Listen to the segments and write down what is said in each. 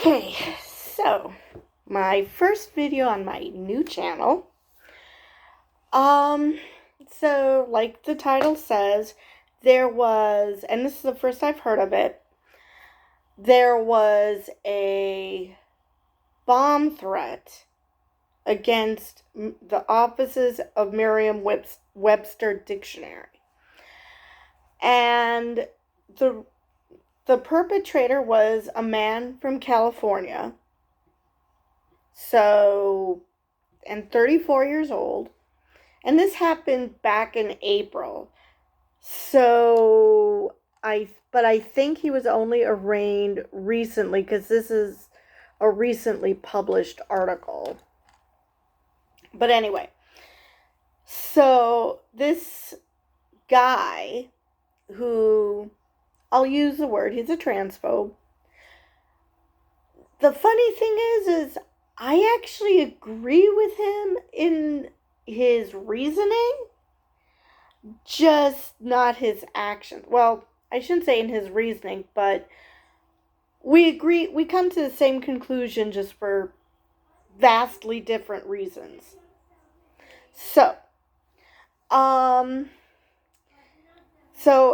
Okay, so my first video on my new channel. So like the title says, there was, and this is the first I've heard of it, there was a bomb threat against the offices of Merriam-Webster dictionary. And the perpetrator was a man from California, and 34 years old. And this happened back in April. But I think he was only arraigned recently because this is a recently published article. But anyway, so this guy who, I'll use the word, he's a transphobe. The funny thing is I actually agree with him in his reasoning, just not his actions. Well, I shouldn't say in his reasoning, but we come to the same conclusion just for vastly different reasons. So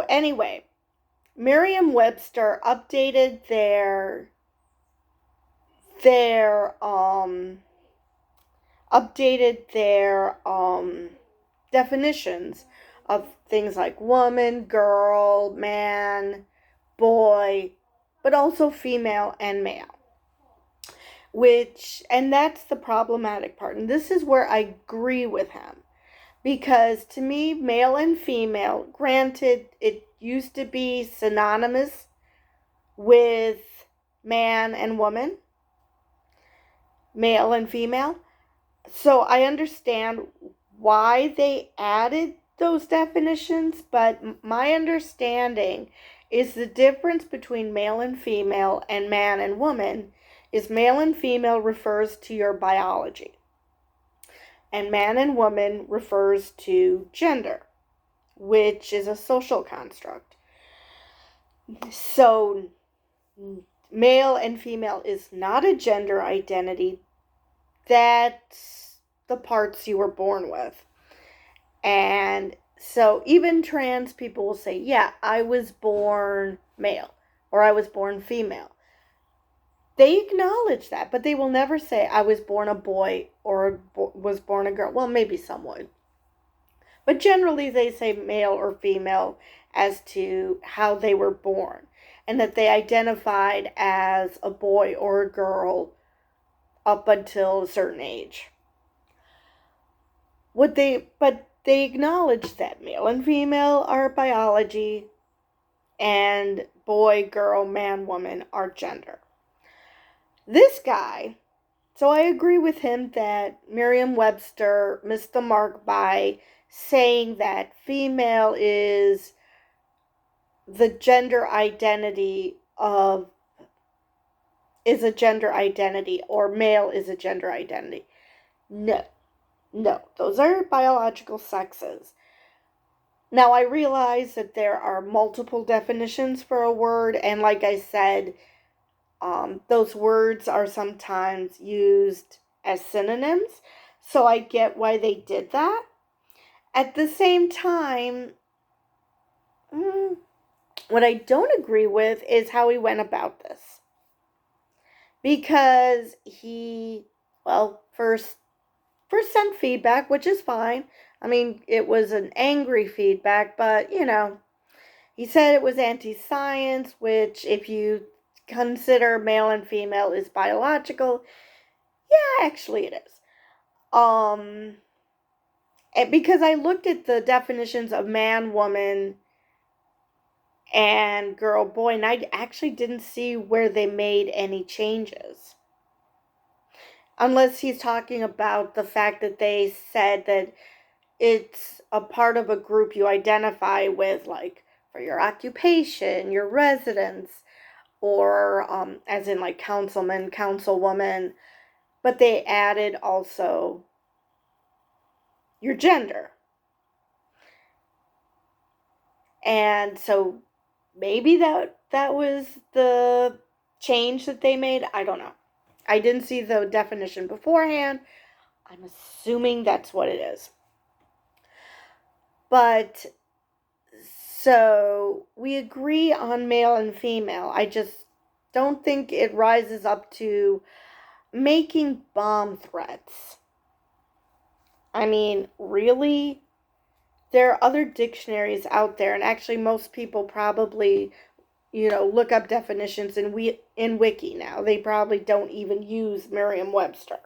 anyway, Merriam-Webster updated their definitions of things like woman, girl, man, boy, but also female and male. And that's the problematic part. And this is where I agree with him. Because to me, male and female, granted, it used to be synonymous with man and woman, male and female. So I understand why they added those definitions, but my understanding is the difference between male and female and man and woman is male and female refers to your biology, and man and woman refers to gender, which is a social construct. So male and female is not a gender identity. That's the parts you were born with. And so even trans people will say, yeah, I was born male or I was born female. They acknowledge that, but they will never say I was born a boy or was born a girl. Well, maybe some would. But generally they say male or female as to how they were born and that they identified as a boy or a girl up until a certain age. But they acknowledge that male and female are biology and boy, girl, man, woman are gender. This guy, so I agree with him that Merriam-Webster missed the mark by saying that female is a gender identity or male is a gender identity. No, those are biological sexes. Now, I realize that there are multiple definitions for a word, and like I said, those words are sometimes used as synonyms, so I get why they did that. At the same time, what I don't agree with is how he went about this. Because he, first sent feedback, which is fine. I mean, it was an angry feedback, but, he said it was anti-science, which if you consider male and female is biological, yeah, actually it is. Because I looked at the definitions of man, woman, and girl, boy, and I actually didn't see where they made any changes. Unless he's talking about the fact that they said that it's a part of a group you identify with, like for your occupation, your residence, or as in like councilman, councilwoman, but they added also your gender. And so maybe that was the change that they made, I don't know. I didn't see the definition beforehand. I'm assuming that's what it is. But, so, we agree on male and female. I just don't think it rises up to making bomb threats. I mean, really? There are other dictionaries out there, and actually most people probably, look up definitions in Wiki now. They probably don't even use Merriam-Webster,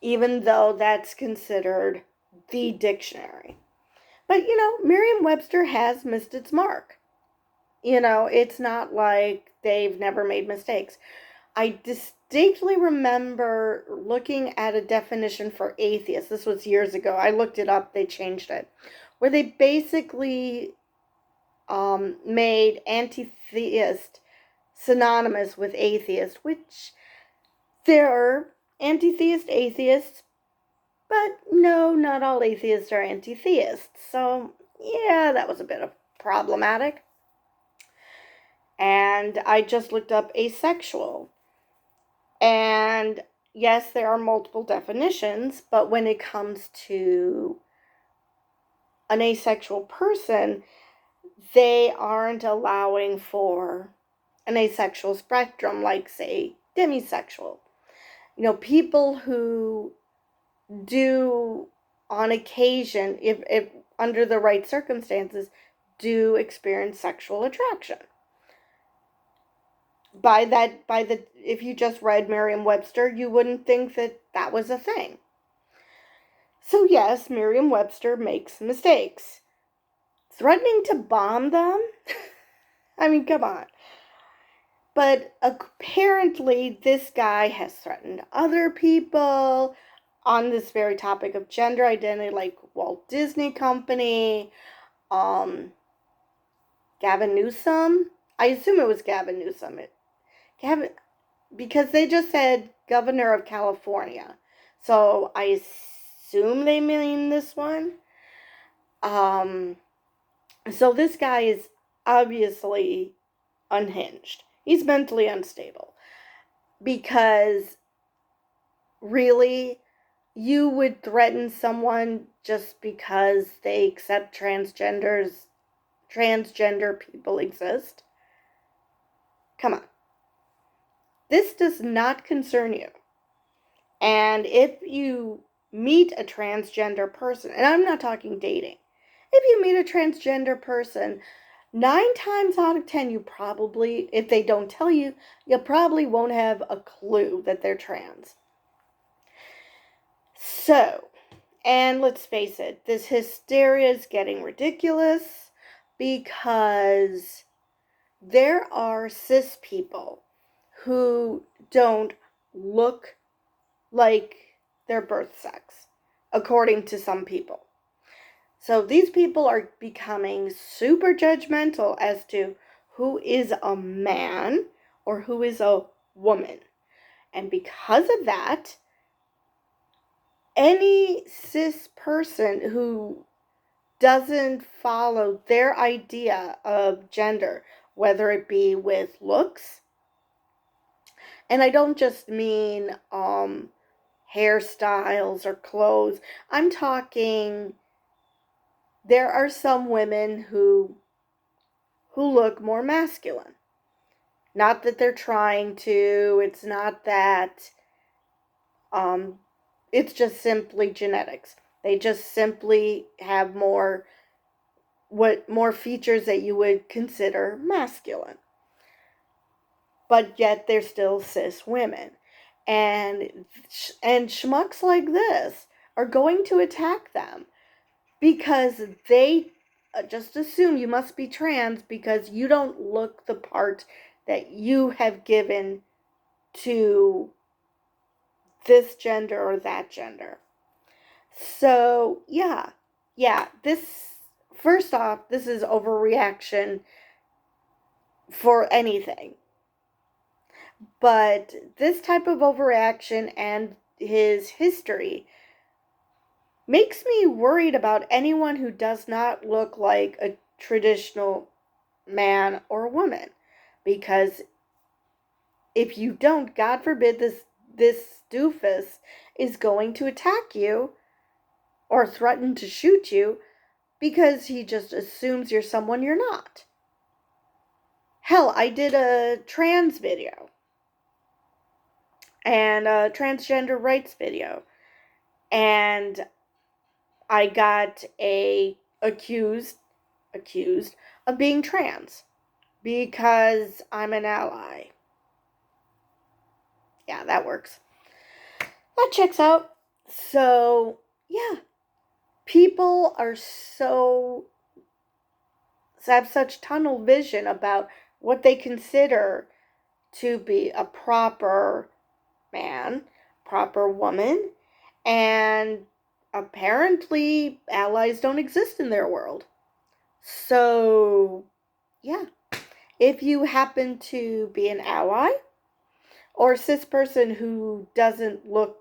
even though that's considered the dictionary. But, Merriam-Webster has missed its mark. It's not like they've never made mistakes. I distinctly remember looking at a definition for atheist. This was years ago. I looked it up. They changed it. Where they basically made anti-theist synonymous with atheist, which there are anti-theist atheists, but no, not all atheists are anti-theists. So, yeah, that was a bit of problematic. And I just looked up asexual. And yes, there are multiple definitions, but when it comes to an asexual person, they aren't allowing for an asexual spectrum, like, say, demisexual. People who do, on occasion, if under the right circumstances, do experience sexual attraction. If you just read Merriam-Webster, you wouldn't think that that was a thing. So yes, Merriam-Webster makes mistakes. Threatening to bomb them? I mean, come on. But apparently this guy has threatened other people on this very topic of gender identity, like Walt Disney Company, Gavin Newsom. I assume it was Gavin Newsom. Because they just said governor of California. So I assume they mean this one. So this guy is obviously unhinged. He's mentally unstable. Because really, you would threaten someone just because they accept transgender people exist? Come on. This does not concern you. And if you meet a transgender person, and I'm not talking dating, if you meet a transgender person, 9 times out of 10, you probably, if they don't tell you, you probably won't have a clue that they're trans. So, and let's face it, this hysteria is getting ridiculous because there are cis people who don't look like their birth sex, according to some people. So these people are becoming super judgmental as to who is a man or who is a woman. And because of that, any cis person who doesn't follow their idea of gender, whether it be with looks, and I don't just mean hairstyles or clothes. I'm talking, there are some women who look more masculine. Not that they're trying to, it's not that, it's just simply genetics. They just simply have more features that you would consider masculine. But yet they're still cis women. And schmucks like this are going to attack them because they just assume you must be trans because you don't look the part that you have given to this gender or that gender. So, yeah, first off, this is overreaction for anything. But this type of overreaction and his history makes me worried about anyone who does not look like a traditional man or woman. Because if you don't, God forbid, this doofus is going to attack you or threaten to shoot you because he just assumes you're someone you're not. Hell, I did a trans video and a transgender rights video, and I got accused of being trans because I'm an ally. Yeah, that works. That checks out. So, yeah. People are have such tunnel vision about what they consider to be a proper man, proper woman, and apparently allies don't exist in their world. So, yeah. If you happen to be an ally or a cis person who doesn't look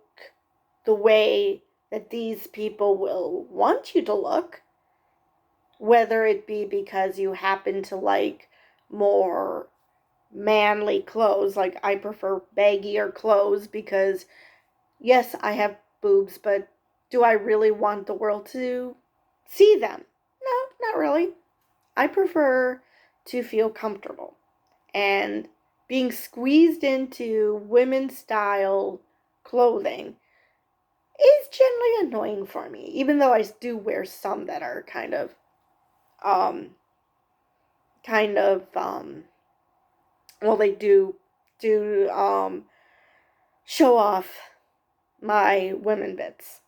the way that these people will want you to look, whether it be because you happen to like more manly clothes, like I prefer baggier clothes because, yes, I have boobs, but do I really want the world to see them? No, not really. I prefer to feel comfortable. And being squeezed into women's style clothing is generally annoying for me, even though I do wear some that are kind of well, they do show off my women bits.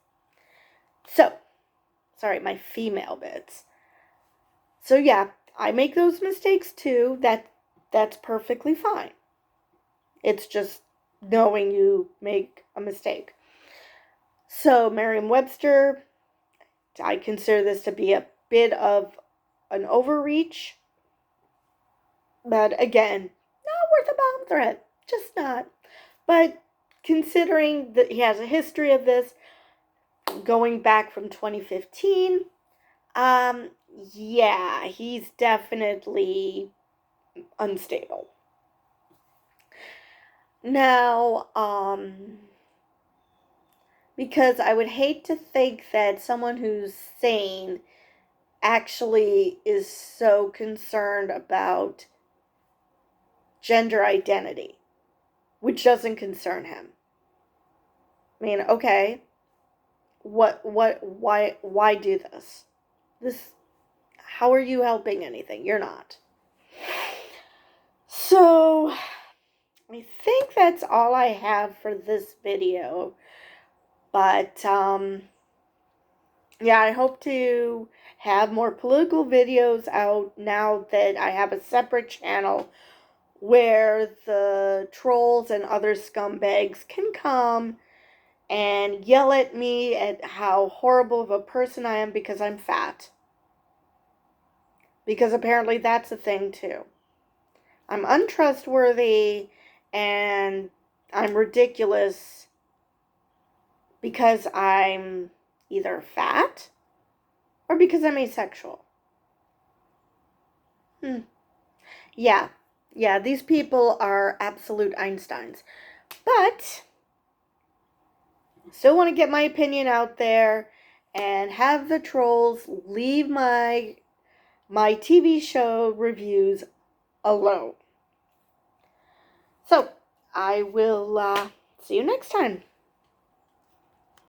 So, sorry, my female bits. So yeah, I make those mistakes too. That's perfectly fine. It's just knowing you make a mistake. So, Merriam-Webster, I consider this to be a bit of an overreach. But again, not worth a bomb threat. Just not. But considering that he has a history of this going back from 2015, yeah, he's definitely unstable. Now, because I would hate to think that someone who's sane actually is so concerned about gender identity, which doesn't concern him. I mean, okay, why do this? How are you helping anything? You're not. So, I think that's all I have for this video. But, yeah, I hope to have more political videos out now that I have a separate channel where the trolls and other scumbags can come and yell at me at how horrible of a person I am because I'm fat. Because apparently that's a thing too. I'm untrustworthy and I'm ridiculous because I'm either fat or because I'm asexual. Yeah, these people are absolute Einsteins. But still want to get my opinion out there and have the trolls leave my TV show reviews alone. So, I will see you next time.